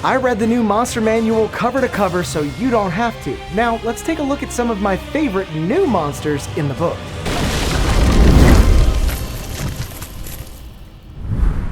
I read the new monster manual cover to cover so you don't have to. Now, let's take a look at some of my favorite new monsters in the book.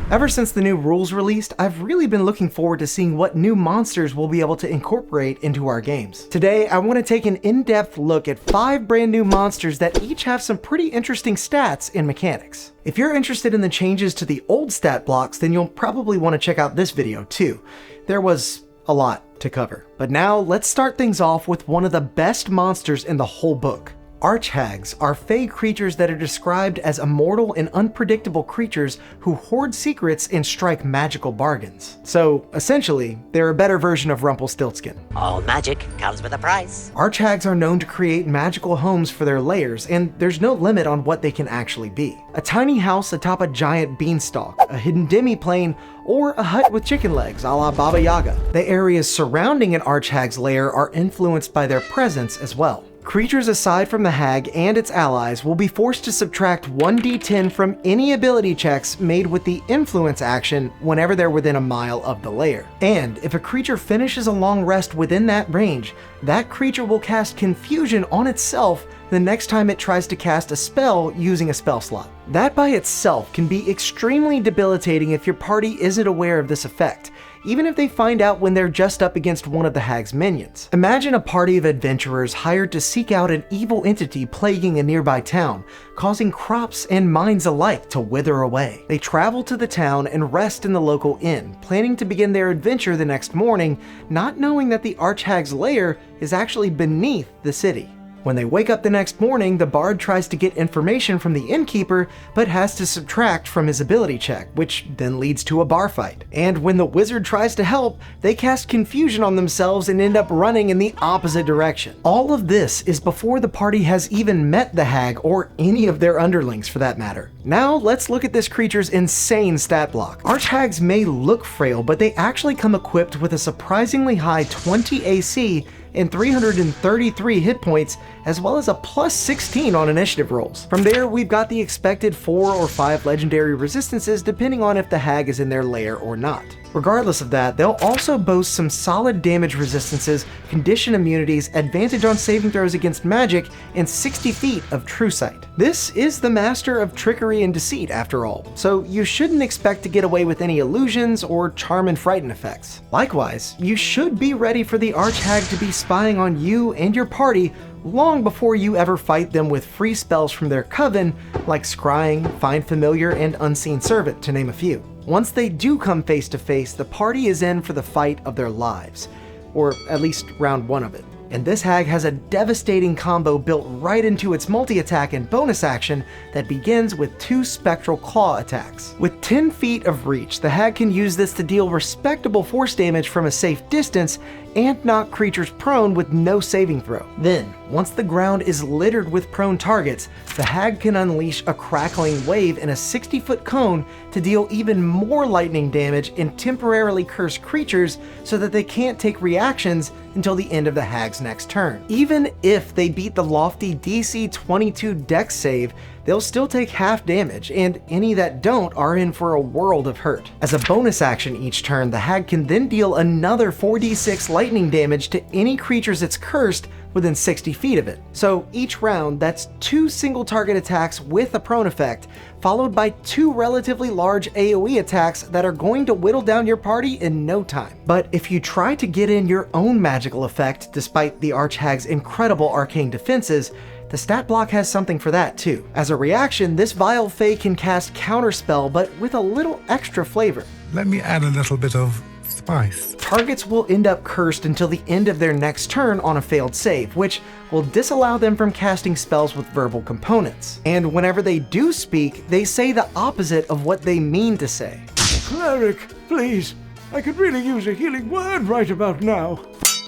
Ever since the new rules released, I've really been looking forward to seeing what new monsters we'll be able to incorporate into our games. Today, I want to take an in-depth look at 5 brand new monsters that each have some pretty interesting stats and mechanics. If you're interested in the changes to the old stat blocks, then you'll probably want to check out this video too. There was a lot to cover. But now, let's start things off with one of the best monsters in the whole book. Arch-Hags are fey creatures that are described as immortal and unpredictable creatures who hoard secrets and strike magical bargains. So, essentially, they're a better version of Rumpelstiltskin. All magic comes with a price. Arch-Hags are known to create magical homes for their lairs, and there's no limit on what they can actually be. A tiny house atop a giant beanstalk, a hidden demi-plane, or a hut with chicken legs a la Baba Yaga. The areas surrounding an Arch-Hag's lair are influenced by their presence as well. Creatures aside from the hag and its allies will be forced to subtract 1d10 from any ability checks made with the influence action whenever they're within a mile of the lair. And if a creature finishes a long rest within that range, that creature will cast confusion on itself the next time it tries to cast a spell using a spell slot. That by itself can be extremely debilitating if your party isn't aware of this effect, even if they find out when they're just up against one of the hag's minions. Imagine a party of adventurers hired to seek out an evil entity plaguing a nearby town, causing crops and mines alike to wither away. They travel to the town and rest in the local inn, planning to begin their adventure the next morning, not knowing that the Arch-Hag's lair is actually beneath the city. When they wake up the next morning, the bard tries to get information from the innkeeper, but has to subtract from his ability check, which then leads to a bar fight. And when the wizard tries to help, they cast confusion on themselves and end up running in the opposite direction. All of this is before the party has even met the hag or any of their underlings for that matter. Now let's look at this creature's insane stat block. Arch-Hags may look frail, but they actually come equipped with a surprisingly high 20 AC and 333 hit points, as well as a plus 16 on initiative rolls. From there, we've got the expected 4 or 5 legendary resistances depending on if the hag is in their lair or not. Regardless of that, they'll also boast some solid damage resistances, condition immunities, advantage on saving throws against magic, and 60 feet of true sight. This is the master of trickery and deceit after all, so you shouldn't expect to get away with any illusions or charm and frighten effects. Likewise, you should be ready for the Arch-Hag to be spying on you and your party long before you ever fight them with free spells from their coven like Scrying, Find Familiar, and Unseen Servant, to name a few. Once they do come face to face, the party is in for the fight of their lives, or at least round 1 of it. And this hag has a devastating combo built right into its multi-attack and bonus action that begins with 2 spectral claw attacks. With 10 feet of reach, the hag can use this to deal respectable force damage from a safe distance and knock creatures prone with no saving throw. Then, once the ground is littered with prone targets, the hag can unleash a crackling wave in a 60-foot cone to deal even more lightning damage and temporarily curse creatures so that they can't take reactions until the end of the hag's next turn. Even if they beat the lofty DC 22 dex save, they'll still take half damage, and any that don't are in for a world of hurt. As a bonus action each turn, the hag can then deal another 4d6 lightning damage to any creatures it's cursed within 60 feet of it. So each round, that's 2 single target attacks with a prone effect, followed by 2 relatively large AoE attacks that are going to whittle down your party in no time. But if you try to get in your own magical effect, despite the Arch-Hag's incredible arcane defenses, the stat block has something for that too. As a reaction, this vile fae can cast Counterspell, but with a little extra flavor. Let me add a little bit of spice. Targets will end up cursed until the end of their next turn on a failed save, which will disallow them from casting spells with verbal components. And whenever they do speak, they say the opposite of what they mean to say. Cleric, please. I could really use a healing word right about now.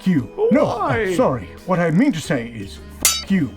You. No, I'm sorry. What I mean to say is Fuck you.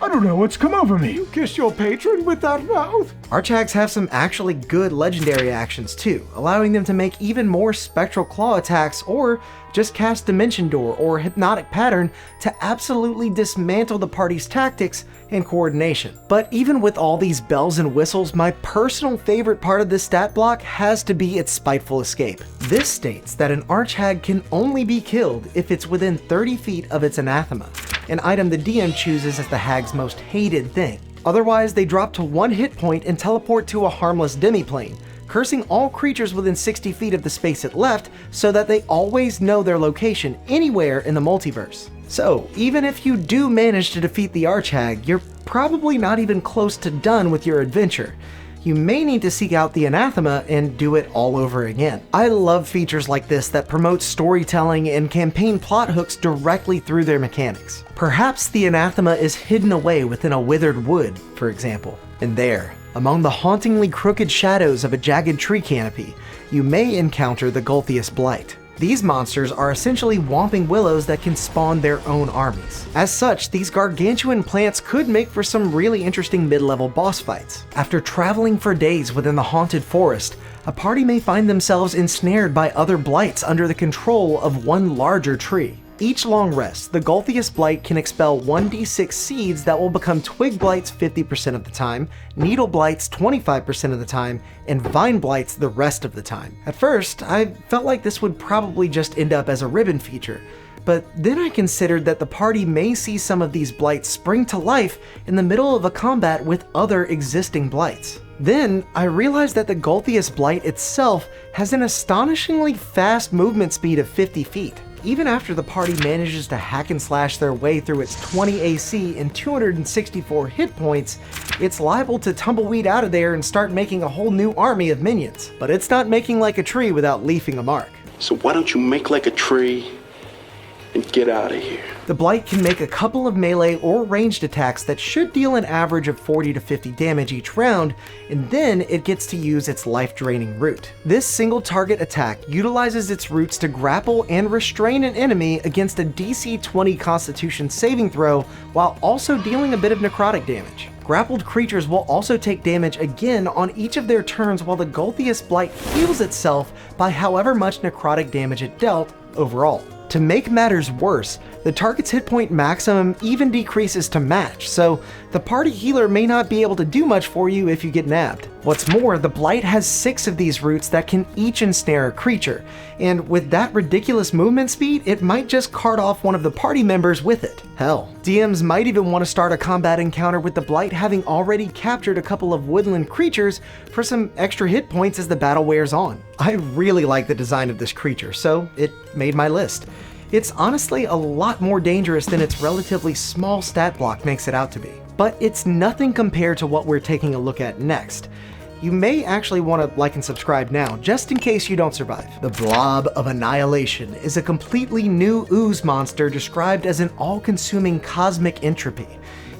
I don't know what's come over me. You kiss your patron with that mouth? Arch-Hags have some actually good legendary actions too, allowing them to make even more spectral claw attacks or just cast Dimension Door or Hypnotic Pattern to absolutely dismantle the party's tactics and coordination. But even with all these bells and whistles, my personal favorite part of this stat block has to be its Spiteful Escape. This states that an Arch-Hag can only be killed if it's within 30 feet of its anathema, an item the DM chooses as the hag's most hated thing. Otherwise, they drop to 1 hit point and teleport to a harmless demiplane, cursing all creatures within 60 feet of the space it left so that they always know their location anywhere in the multiverse. So, even if you do manage to defeat the Arch-Hag, you're probably not even close to done with your adventure. You may need to seek out the anathema and do it all over again. I love features like this that promote storytelling and campaign plot hooks directly through their mechanics. Perhaps the anathema is hidden away within a withered wood, for example. And there, among the hauntingly crooked shadows of a jagged tree canopy, you may encounter the Gulthias Blight. These monsters are essentially whomping willows that can spawn their own armies. As such, these gargantuan plants could make for some really interesting mid-level boss fights. After traveling for days within the haunted forest, a party may find themselves ensnared by other blights under the control of one larger tree. Each long rest, the Gulthias Blight can expel 1d6 seeds that will become Twig Blights 50% of the time, Needle Blights 25% of the time, and Vine Blights the rest of the time. At first, I felt like this would probably just end up as a ribbon feature, but then I considered that the party may see some of these blights spring to life in the middle of a combat with other existing blights. Then, I realized that the Gulthias Blight itself has an astonishingly fast movement speed of 50 feet. Even after the party manages to hack and slash their way through its 20 AC and 264 hit points, it's liable to tumbleweed out of there and start making a whole new army of minions. But it's not making like a tree without leafing a mark. So why don't you make like a tree and get out of here? The Blight can make a couple of melee or ranged attacks that should deal an average of 40 to 50 damage each round, and then it gets to use its life-draining root. This single target attack utilizes its roots to grapple and restrain an enemy against a DC 20 Constitution saving throw while also dealing a bit of necrotic damage. Grappled creatures will also take damage again on each of their turns while the Gulthias Blight heals itself by however much necrotic damage it dealt overall. To make matters worse, the target's hit point maximum even decreases to match, so the party healer may not be able to do much for you if you get nabbed. What's more, the Blight has 6 of these roots that can each ensnare a creature, and with that ridiculous movement speed, it might just cart off one of the party members with it. Hell, DMs might even want to start a combat encounter with the Blight having already captured a couple of woodland creatures for some extra hit points as the battle wears on. I really like the design of this creature, so it made my list. It's honestly a lot more dangerous than its relatively small stat block makes it out to be. But it's nothing compared to what we're taking a look at next. You may actually want to like and subscribe now, just in case you don't survive. The Blob of Annihilation is a completely new ooze monster described as an all-consuming cosmic entropy,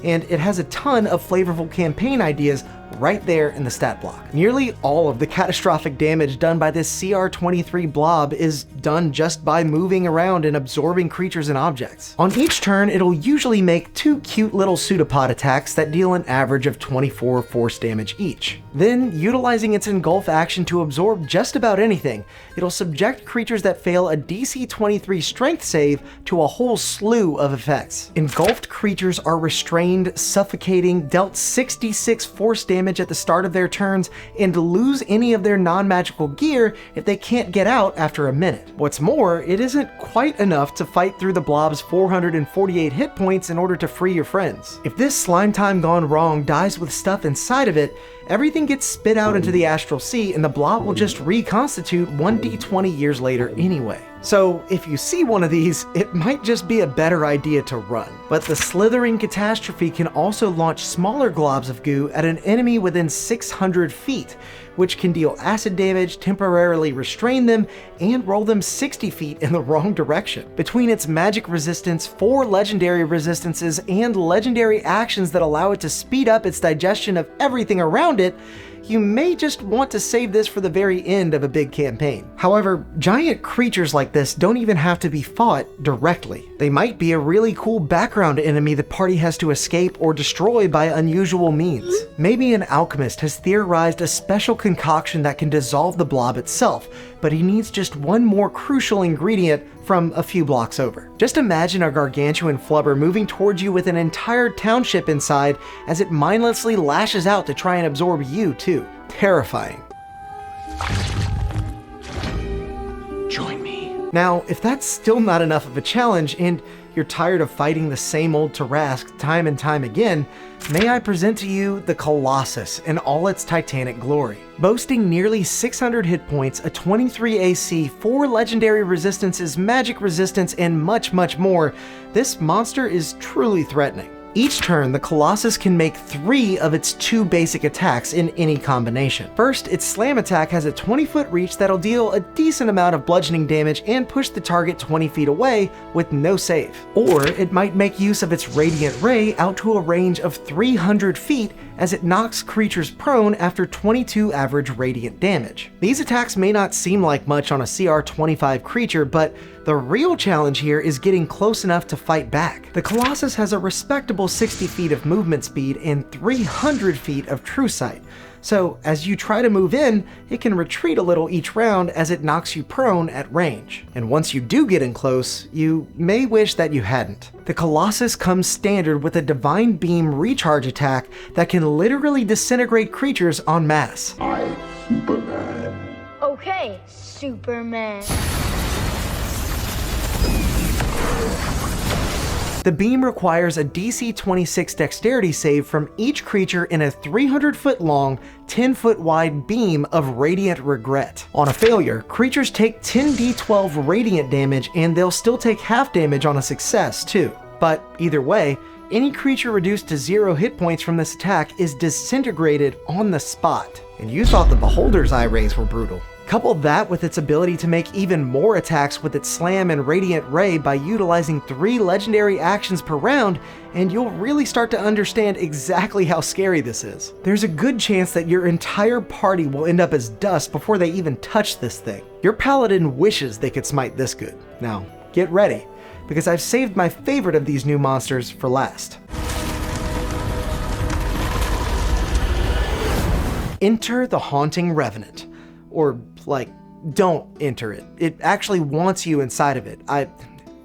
and it has a ton of flavorful campaign ideas right there in the stat block. Nearly all of the catastrophic damage done by this CR23 blob is done just by moving around and absorbing creatures and objects. On each turn, it'll usually make 2 cute little pseudopod attacks that deal an average of 24 force damage each. Then, utilizing its engulf action to absorb just about anything, it'll subject creatures that fail a DC 23 strength save to a whole slew of effects. Engulfed creatures are restrained, suffocating, dealt 66 force damage at the start of their turns, and lose any of their non-magical gear if they can't get out after a minute. What's more, it isn't quite enough to fight through the blob's 448 hit points in order to free your friends. If this slime time gone wrong dies with stuff inside of it, everything gets spit out into the astral sea and the blob will just reconstitute 1d20 years later anyway. So if you see one of these, it might just be a better idea to run. But the slithering catastrophe can also launch smaller globs of goo at an enemy within 600 feet, which can deal acid damage, temporarily restrain them, and roll them 60 feet in the wrong direction. Between its magic resistance, 4 legendary resistances, and legendary actions that allow it to speed up its digestion of everything around it, you may just want to save this for the very end of a big campaign. However, giant creatures like this don't even have to be fought directly. They might be a really cool background enemy the party has to escape or destroy by unusual means. Maybe an alchemist has theorized a special concoction that can dissolve the blob itself, but he needs just one more crucial ingredient from a few blocks over. Just imagine a gargantuan flubber moving towards you with an entire township inside as it mindlessly lashes out to try and absorb you too. Terrifying. Join me. Now, if that's still not enough of a challenge and you're tired of fighting the same old Tarask time and time again, may I present to you the Colossus in all its titanic glory. Boasting nearly 600 hit points, a 23 AC, 4 legendary resistances, magic resistance, and much, much more, this monster is truly threatening. Each turn, the Colossus can make 3 of its 2 basic attacks in any combination. First, its slam attack has a 20-foot reach that'll deal a decent amount of bludgeoning damage and push the target 20 feet away with no save. Or it might make use of its Radiant Ray out to a range of 300 feet as it knocks creatures prone after 22 average radiant damage. These attacks may not seem like much on a CR 25 creature, but the real challenge here is getting close enough to fight back. The Colossus has a respectable 60 feet of movement speed and 300 feet of true sight. So as you try to move in, it can retreat a little each round as it knocks you prone at range. And once you do get in close, you may wish that you hadn't. The Colossus comes standard with a Divine Beam recharge attack that can literally disintegrate creatures en masse. I'm Superman. Okay, Superman. The beam requires a DC 26 dexterity save from each creature in a 300-foot long, 10-foot wide beam of radiant regret. On a failure, creatures take 10d12 radiant damage and they'll still take half damage on a success too. But either way, any creature reduced to 0 hit points from this attack is disintegrated on the spot. And you thought the Beholder's eye rays were brutal. Couple that with its ability to make even more attacks with its Slam and Radiant Ray by utilizing 3 legendary actions per round, and you'll really start to understand exactly how scary this is. There's a good chance that your entire party will end up as dust before they even touch this thing. Your paladin wishes they could smite this good. Now, get ready, because I've saved my favorite of these new monsters for last. Enter the Haunting Revenant. Or, like, don't enter it. It actually wants you inside of it.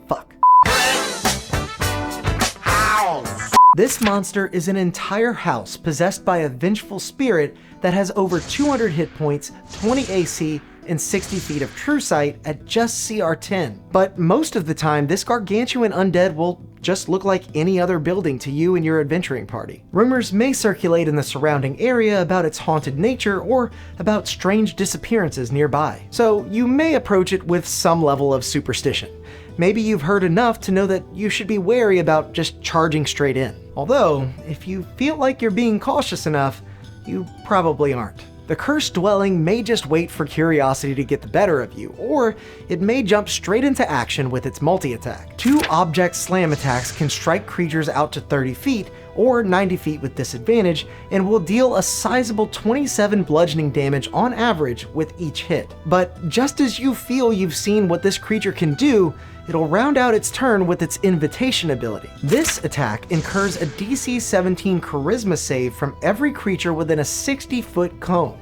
Fuck. This monster is an entire house possessed by a vengeful spirit that has over 200 hit points, 20 AC, and 60 feet of true sight at just CR 10. But most of the time, this gargantuan undead will just look like any other building to you and your adventuring party. Rumors may circulate in the surrounding area about its haunted nature or about strange disappearances nearby, so you may approach it with some level of superstition. Maybe you've heard enough to know that you should be wary about just charging straight in. Although, if you feel like you're being cautious enough, you probably aren't. The cursed dwelling may just wait for curiosity to get the better of you, or it may jump straight into action with its multi-attack. 2 object slam attacks can strike creatures out to 30 feet, or 90 feet with disadvantage, and will deal a sizable 27 bludgeoning damage on average with each hit. But just as you feel you've seen what this creature can do, it'll round out its turn with its Invitation ability. This attack incurs a DC 17 Charisma save from every creature within a 60-foot cone.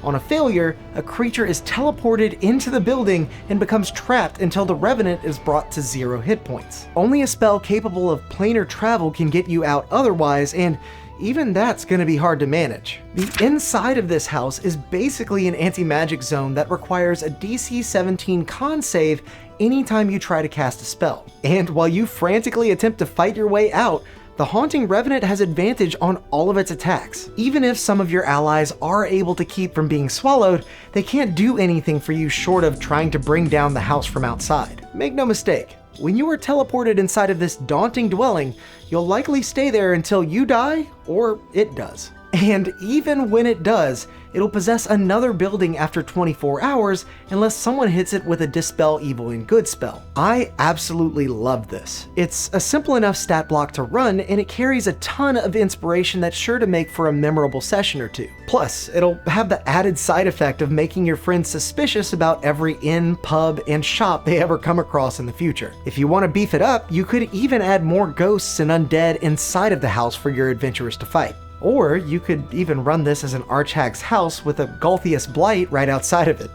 On a failure, a creature is teleported into the building and becomes trapped until the Revenant is brought to 0 hit points. Only a spell capable of planar travel can get you out otherwise, and even that's gonna be hard to manage. The inside of this house is basically an anti-magic zone that requires a DC 17 con save anytime you try to cast a spell. And while you frantically attempt to fight your way out, the Haunting Revenant has advantage on all of its attacks. Even if some of your allies are able to keep from being swallowed, they can't do anything for you short of trying to bring down the house from outside. Make no mistake, when you are teleported inside of this daunting dwelling, you'll likely stay there until you die or it does. And even when it does, it'll possess another building after 24 hours unless someone hits it with a Dispel Evil and Good spell. I absolutely love this. It's a simple enough stat block to run, and it carries a ton of inspiration that's sure to make for a memorable session or two. Plus, it'll have the added side effect of making your friends suspicious about every inn, pub, and shop they ever come across in the future. If you want to beef it up, you could even add more ghosts and undead inside of the house for your adventurers to fight. Or you could even run this as an Arch-Hag's house with a Gulthias Blight right outside of it.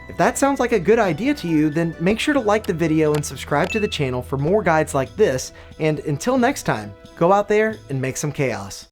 If that sounds like a good idea to you, then make sure to like the video and subscribe to the channel for more guides like this, and until next time, go out there and make some chaos.